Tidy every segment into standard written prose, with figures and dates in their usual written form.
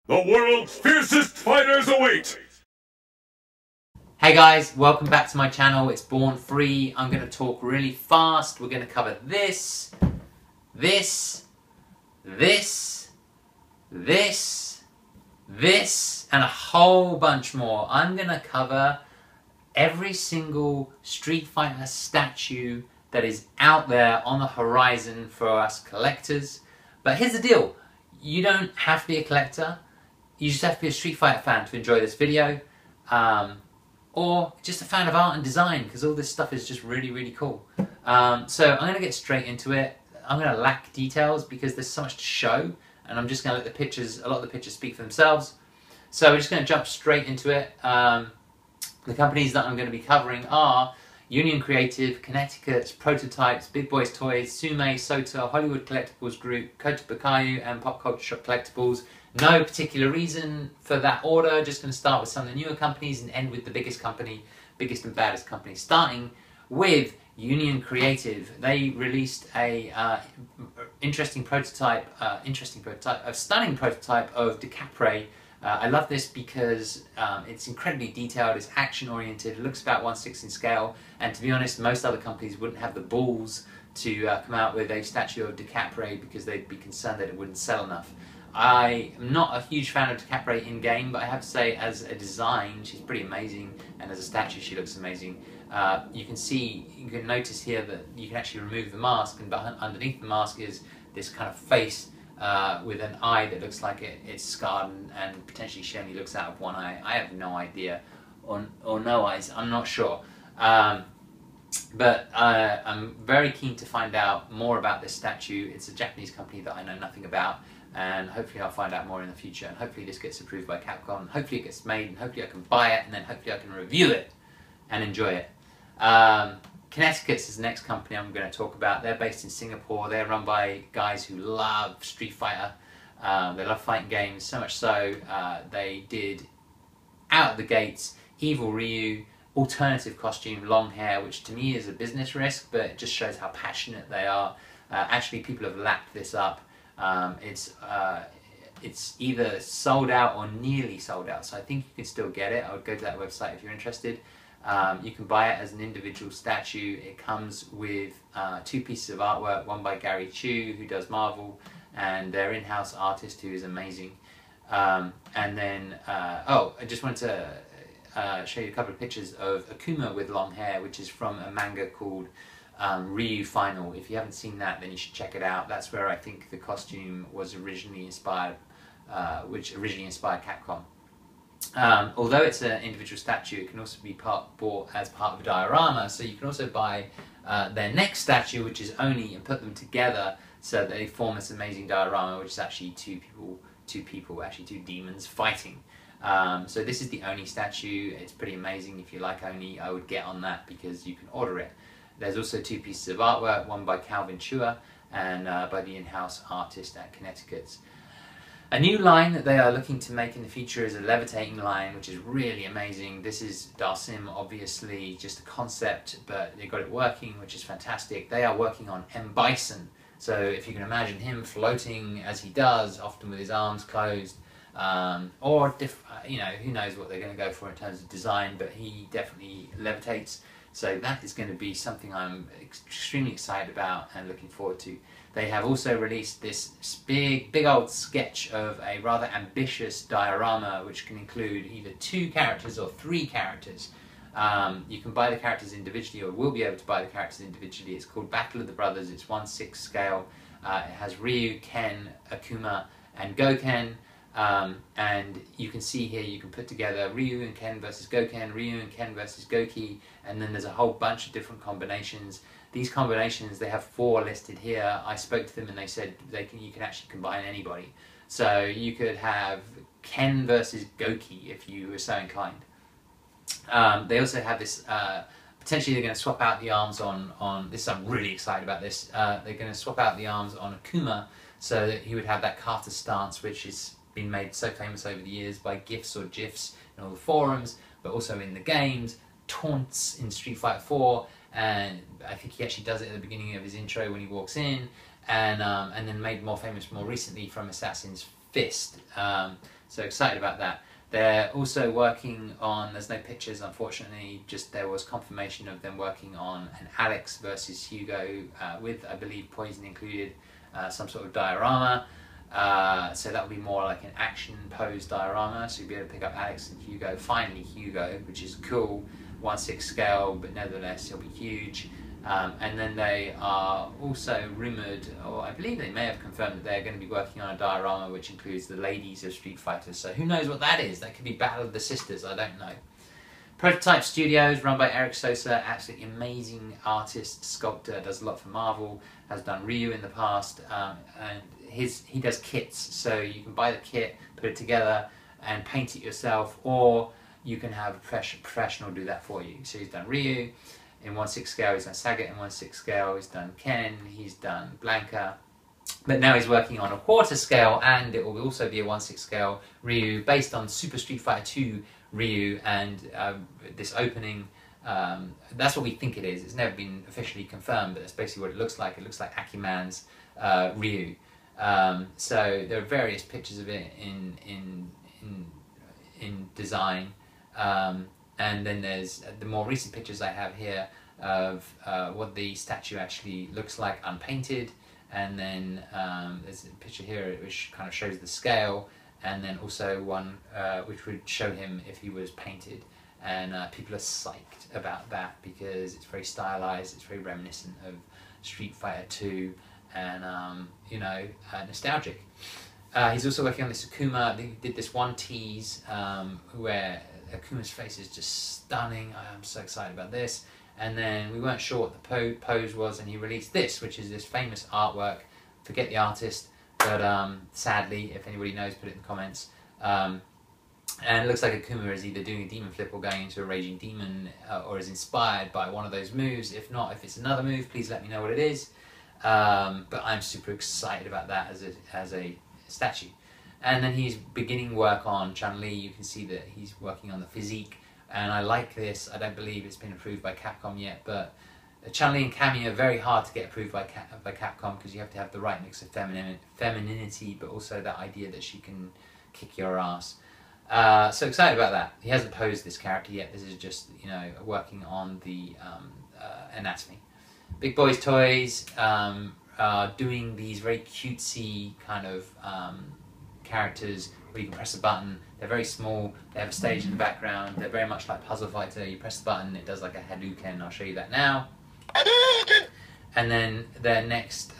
The world's fiercest fighters await! Hey guys, welcome back to my channel. It's Born Free. I'm going to talk really fast. We're going to cover this, and a whole bunch more. I'm going to cover every single Street Fighter statue that is out there on the horizon for us collectors. But here's the deal. You don't have to be a collector. You just have to be a Street Fighter fan to enjoy this video. Or just a fan of art and design, because all this stuff is just really, really cool. So I'm going to get straight into it. I'm going to lack details because there's so much to show, and I'm just going to let the pictures, a lot of the pictures speak for themselves. So we're just going to jump straight into it. The companies that I'm going to be covering are Union Creative, Connecticut's Prototypes, Big Boys Toys, Sume, Sota, Hollywood Collectibles Group, Kota Bukayu, and Pop Culture Shop Collectibles. No particular reason for that order, just going to start with some of the newer companies and end with the biggest company, biggest and baddest company, starting with Union Creative. They released a stunning prototype of DeCapre. I love this because it's incredibly detailed, it's action oriented, it looks about 1/6 in scale, and to be honest, most other companies wouldn't have the balls to come out with a statue of DeCapre because they'd be concerned that it wouldn't sell enough. I am not a huge fan of DeCapre in-game, but I have to say as a design she's pretty amazing, and as a statue she looks amazing. You can notice here that you can actually remove the mask, and underneath the mask is this kind of face with an eye that looks like it's scarred and potentially she only looks out of one eye. I have no idea, or no eyes, I'm not sure. But I'm very keen to find out more about this statue. It's a Japanese company that I know nothing about, and hopefully I'll find out more in the future, and hopefully this gets approved by Capcom, and hopefully it gets made, and hopefully I can buy it, and then hopefully I can review it and enjoy it. Connecticut's is the next company I'm going to talk about. They're based in Singapore. They're run by guys who love Street Fighter. They love fighting games, so much so they did, out of the gates, Evil Ryu, alternative costume, long hair, which to me is a business risk, but it just shows how passionate they are. Actually, people have lapped this up. It's either sold out or nearly sold out, so I think you can still get it. I would go to that website if you're interested. You can buy it as an individual statue. It comes with 2 pieces of artwork, one by Gary Chu, who does Marvel, and their in-house artist, who is amazing. And then, I just wanted to show you a couple of pictures of Akuma with long hair, which is from a manga called Ryu Final. If you haven't seen that, then you should check it out. That's where I think the costume was originally inspired, which originally inspired Capcom. Although it's an individual statue, it can also be bought as part of a diorama, so you can also buy their next statue, which is Oni, and put them together so that they form this amazing diorama, which is actually two demons fighting. So this is the Oni statue. It's pretty amazing. If you like Oni, I would get on that because you can order it. There's also 2 pieces of artwork, one by Calvin Chua and by the in-house artist at Connecticut's. A new line that they are looking to make in the future is a levitating line, which is really amazing. This is Dasom, obviously just a concept, but they got it working, which is fantastic. They are working on M. Bison, so if you can imagine him floating as he does, often with his arms closed, or who knows what they're going to go for in terms of design, but he definitely levitates. So that is going to be something I'm extremely excited about and looking forward to. They have also released this big old sketch of a rather ambitious diorama, which can include either 2 characters or 3 characters. You can buy the characters individually, or will be able to buy the characters individually. It's called Battle of the Brothers. It's 1/6 scale. It has Ryu, Ken, Akuma, and Goken. And you can see here, you can put together Ryu and Ken versus Goken, Ryu and Ken versus Goki, and then there's a whole bunch of different combinations. These combinations, they have 4 listed here. I spoke to them and they said you can actually combine anybody. So you could have Ken versus Goki if you were so inclined. They also have this, potentially they're going to swap out the arms on this, I'm really excited about this, they're going to swap out the arms on Akuma so that he would have that Carter stance, which has been made so famous over the years by GIFs or GIFs in all the forums, but also in the games, taunts in Street Fighter 4, and I think he actually does it at the beginning of his intro when he walks in, and then made more famous more recently from Assassin's Fist. So excited about that. They're also working on, there's no pictures unfortunately, just there was confirmation of them working on an Alex versus Hugo with, I believe, poison included, some sort of diorama. So that will be more like an action pose diorama, so you'll be able to pick up Alex and Hugo, finally Hugo, which is cool, 1/6 scale, but nevertheless he'll be huge. And then they are also rumoured, or I believe they may have confirmed, that they're going to be working on a diorama which includes the ladies of Street Fighter, so who knows what that is? That could be Battle of the Sisters, I don't know. Prototype Studios, run by Eric Sosa, absolutely amazing artist, sculptor, does a lot for Marvel, has done Ryu in the past, and he does kits, so you can buy the kit, put it together and paint it yourself, or you can have a professional do that for you. So he's done Ryu in 1/6 scale, he's done Sagat in 1/6 scale, he's done Ken, he's done Blanca, but now he's working on a 1/4 scale, and it will also be a 1/6 scale Ryu based on Super Street Fighter 2 Ryu, and this opening, that's what we think it is. It's never been officially confirmed, but that's basically what it looks like. It looks like Akuman's Ryu. So there are various pictures of it in design. And then there's the more recent pictures I have here of what the statue actually looks like unpainted, and then there's a picture here which kind of shows the scale, and then also one which would show him if he was painted, and people are psyched about that because it's very stylized, it's very reminiscent of Street Fighter 2, and you know, nostalgic. He's also working on this Akuma. They did this one tease where Akuma's face is just stunning. I'm so excited about this. And then we weren't sure what the pose was, and he released this, which is this famous artwork. Forget the artist, but sadly, if anybody knows, put it in the comments. And it looks like Akuma is either doing a demon flip or going into a raging demon, or is inspired by one of those moves. If not, if it's another move, please let me know what it is. But I'm super excited about that as a statue. And then he's beginning work on Chun-Li. You can see that he's working on the physique, and I like this. I don't believe it's been approved by Capcom yet, but Chun-Li and Cammy are very hard to get approved by Capcom because you have to have the right mix of femininity, but also that idea that she can kick your ass. So excited about that. He hasn't posed this character yet. This is just, you know, working on the anatomy. Big Boys Toys are doing these very cutesy kind of characters where you can press a button. They're very small, they have a stage in the background, they're very much like Puzzle Fighter. You press the button, it does like a Hadouken. I'll show you that now. And then their next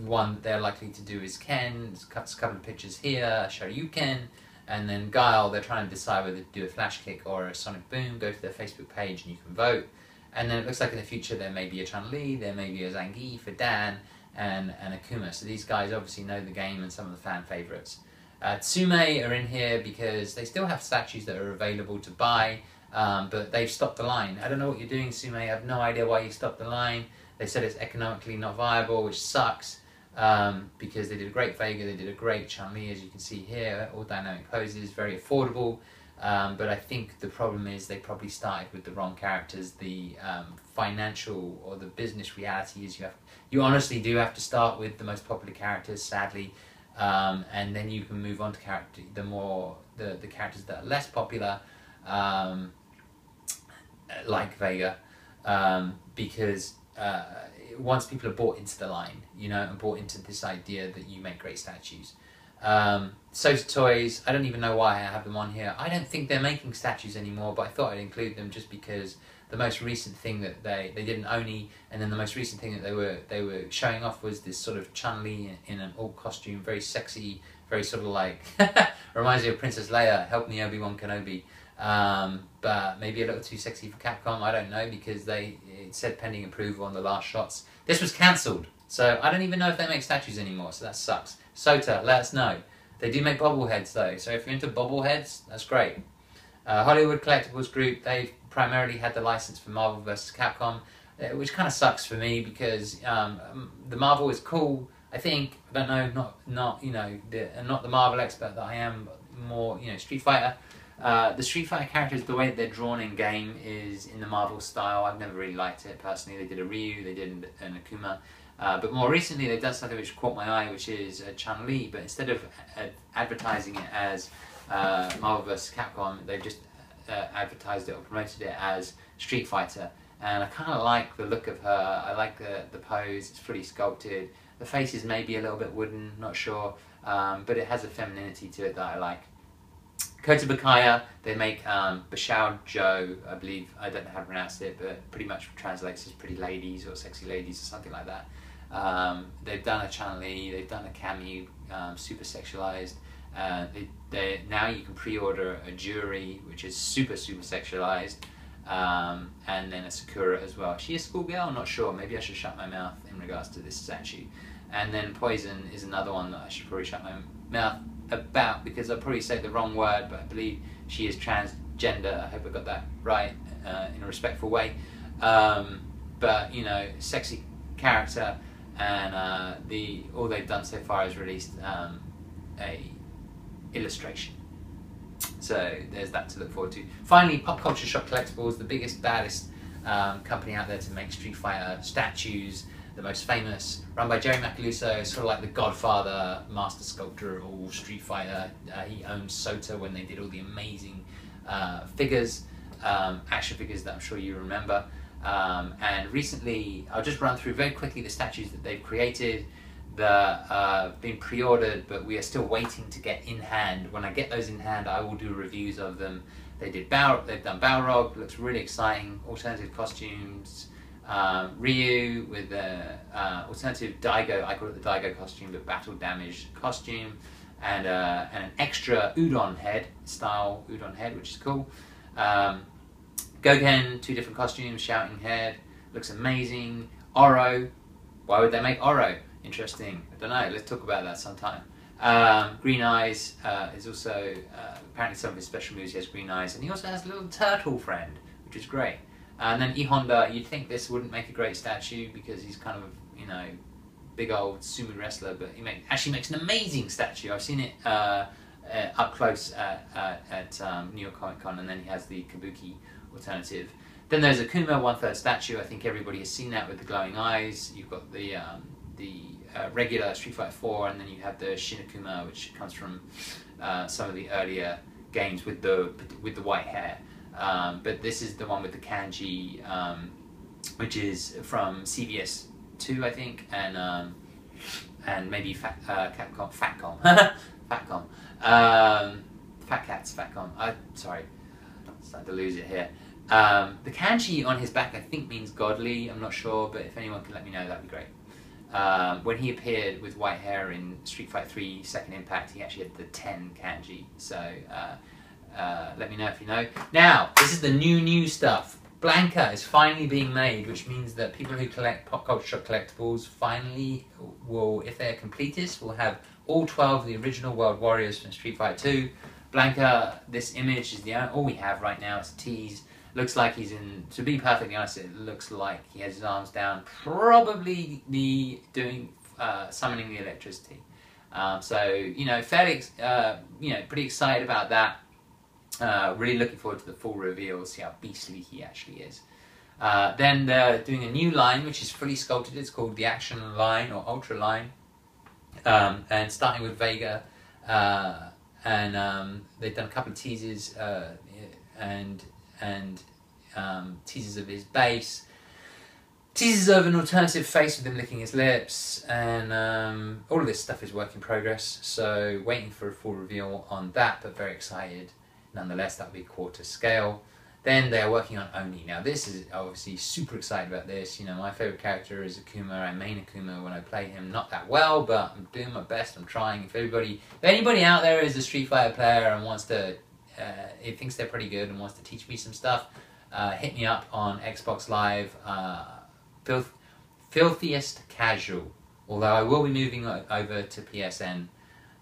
one they're likely to do is Ken. There's a couple of pictures here, Shoryuken. And then Guile, they're trying to decide whether to do a flash kick or a sonic boom. Go to their Facebook page and you can vote. And then it looks like in the future there may be a Chun-Li, there may be a Zangief for Dan, and Akuma. So these guys obviously know the game and some of the fan favourites. Tsume are in here because they still have statues that are available to buy, but they've stopped the line. I don't know what you're doing, Tsume. I have no idea why you stopped the line. They said it's economically not viable, which sucks, because they did a great Vega, they did a great Chun-Li, as you can see here, all dynamic poses, very affordable. But I think the problem is they probably started with the wrong characters. The financial or the business reality is you honestly do have to start with the most popular characters, sadly, and then you can move on to the characters that are less popular, like Vega, because once people are bought into the line, you know, and bought into this idea that you make great statues. Sosa Toys, I don't even know why I have them on here. I don't think they're making statues anymore, but I thought I'd include them just because the most recent thing that they did an Oni, and then the most recent thing that they were showing off was this sort of Chun-Li in an alt costume, very sexy, very sort of like reminds me of Princess Leia, help me Obi-Wan Kenobi. But maybe a little too sexy for Capcom, I don't know, because it said pending approval on the last shots. This was cancelled, so I don't even know if they make statues anymore, so that sucks. Sota, let us know. They do make bobbleheads though, so if you're into bobbleheads, that's great. Hollywood Collectibles Group, they've primarily had the license for Marvel vs. Capcom, which kind of sucks for me because the Marvel is cool, I think. I don't know, not you know, not the Marvel expert that I am, but more, you know, Street Fighter. The Street Fighter characters, the way that they're drawn in game is in the Marvel style. I've never really liked it personally. They did a Ryu, they did an Akuma. But more recently, they've done something which caught my eye, which is Chun-Li. But instead of advertising it as Marvel vs. Capcom, they've just advertised it or promoted it as Street Fighter. And I kind of like the look of her. I like the pose. It's pretty sculpted. The face is maybe a little bit wooden, not sure. But it has a femininity to it that I like. Kota Bukaya, they make Bashao Joe, I believe. I don't know how to pronounce it, but pretty much translates as pretty ladies or sexy ladies or something like that. They've done a Chun-Li, they've done a Cammy, super sexualized. Now you can pre-order a Jury, which is super sexualized. And then Asakura as well. Is she a schoolgirl? I'm not sure. Maybe I should shut my mouth in regards to this statue. And then Poison is another one that I should probably shut my mouth about, because I'll probably say the wrong word, but I believe she is transgender. I hope I got that right in a respectful way. But you know, sexy character, and all they've done so far is released a illustration. So there's that to look forward to. Finally, Pop Culture Shock Collectibles, the biggest, baddest company out there to make Street Fighter statues, the most famous, run by Jerry Macaluso, sort of like the godfather, master sculptor of all Street Fighter. He owned Sota when they did all the amazing figures, action figures that I'm sure you remember. And recently, I'll just run through very quickly the statues that they've created that have been pre-ordered, but we are still waiting to get in hand. When I get those in hand, I will do reviews of them. They've done Balrog, looks really exciting, alternative costumes. Ryu with the alternative Daigo, I call it the Daigo costume, but battle damaged costume, and an extra udon head, style udon head, which is cool. Gogen, 2 different costumes, shouting head, looks amazing. Oro, why would they make Oro? Interesting, I don't know, let's talk about that sometime. Green Eyes is also, apparently some of his special moves, he has green eyes, and he also has a little turtle friend, which is great. And then E Honda, you'd think this wouldn't make a great statue because he's kind of, you know, big old sumo wrestler, but he actually makes an amazing statue. I've seen it up close at New York Comic Con, and then he has the Kabuki alternative. Then there's Akuma 1/3 statue. I think everybody has seen that with the glowing eyes. You've got the regular Street Fighter 4, and then you have the Shin Akuma, which comes from some of the earlier games with the white hair. But this is the one with the kanji, which is from CVS 2, I think, and maybe Capcom, Fatcom, Fatcom, Fat Cats, Fatcom. Sorry, I'm starting to lose it here. The kanji on his back, I think, means godly. I'm not sure, but if anyone can let me know, that'd be great. When he appeared with white hair in Street Fighter 3 Second Impact, he actually had the 10 kanji. So let me know if you know. Now, this is the new stuff. Blanca is finally being made, which means that people who collect Pop Culture collectibles finally will, if they're completists, will have all 12 of the original World Warriors from Street Fighter 2. Blanca, this image is all we have right now. It's a tease. Looks like he's in, to be perfectly honest, it looks like he has his arms down, probably summoning the electricity. So, you know, fairly, you know, pretty excited about that. Really looking forward to the full reveal, see how beastly he actually is. Then they're doing a new line, which is fully sculpted. It's called the Action Line or Ultra Line. And starting with Vega, and they've done a couple of teasers, and teasers of his base, teasers of an alternative face with him licking his lips, and all of this stuff is work in progress, so waiting for a full reveal on that, but very excited nonetheless. That will be quarter scale. Then they are working on Oni. Now this is obviously super excited about this. You know, my favourite character is Akuma. I main Akuma when I play him, not that well, but I'm doing my best, I'm trying. If anybody out there is a Street Fighter player and wants to, thinks they're pretty good and wants to teach me some stuff, hit me up on Xbox Live, Filthiest Casual, although I will be moving over to PSN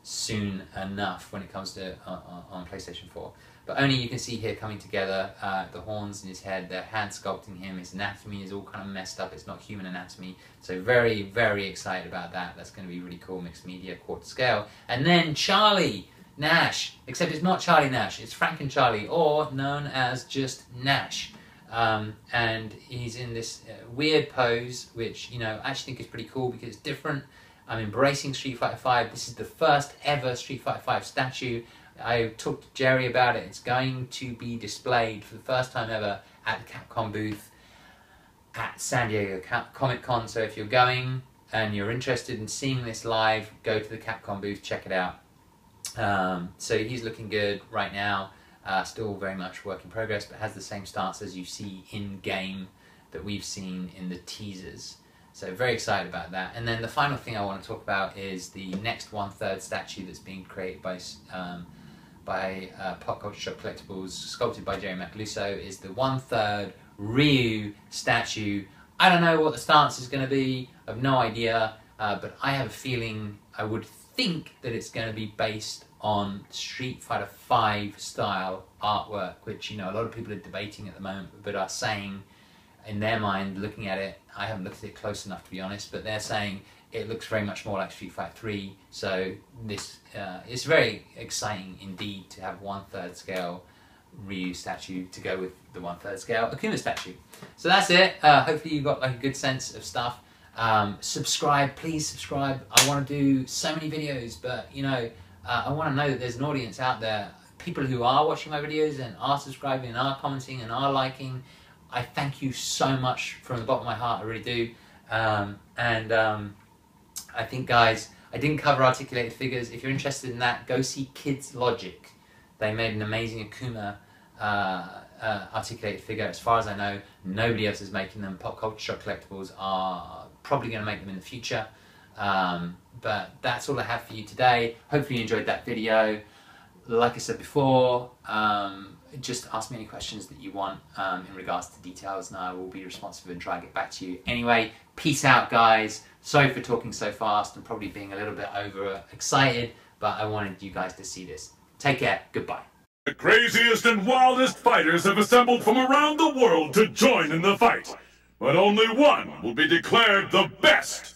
soon enough when it comes to on PlayStation 4. But Oni, you can see here coming together, the horns in his head, they're hand sculpting him, his anatomy is all kind of messed up, it's not human anatomy, so very, very excited about that. That's going to be really cool, mixed media, quarter scale. And then Charlie Nash, except it's not Charlie Nash, it's Frank and Charlie, or known as just Nash. and he's in this weird pose, which, you know, I actually think is pretty cool because it's different. I'm embracing Street Fighter V. This is the first ever Street Fighter V statue. I talked to Jerry about it. It's going to be displayed for the first time ever at the Capcom booth at San Diego Comic Con. So if you're going and you're interested in seeing this live, go to the Capcom booth, check it out. So he's looking good right now. Still very much work in progress, but has the same stance as you see in game that we've seen in the teasers. So very excited about that. And then the final thing I want to talk about is the next 1/3 statue that's being created by Pop Culture Shock Collectibles, sculpted by Jerry Macaluso, is the 1/3 Ryu statue. I don't know what the stance is going to be. I have no idea, but I have a feeling, I would think that it's going to be based on Street Fighter V style artwork, which, you know, a lot of people are debating at the moment, but are saying in their mind, looking at it, I haven't looked at it close enough to be honest, but they're saying it looks very much more like Street Fighter 3. So this it's very exciting indeed to have 1/3 scale Ryu statue to go with the 1/3 scale Akuma statue. So that's it. Hopefully you got like a good sense of stuff. Subscribe, please subscribe. I want to do so many videos, but you know, I want to know that there's an audience out there, people who are watching my videos and are subscribing and are commenting and are liking. I thank you so much from the bottom of my heart, I really do. I think, guys, I didn't cover articulated figures. If you're interested in that, go see Kids Logic. They made an amazing Akuma articulated figure. As far as I know, nobody else is making them. Pop Culture Shock Collectibles are probably going to make them in the future. But that's all I have for you today. Hopefully you enjoyed that video. Like I said before, just ask me any questions that you want in regards to details, and I will be responsive and try and get back to you. Anyway, peace out, guys. Sorry for talking so fast and probably being a little bit overexcited, but I wanted you guys to see this. Take care. Goodbye. The craziest and wildest fighters have assembled from around the world to join in the fight. But only one will be declared the best.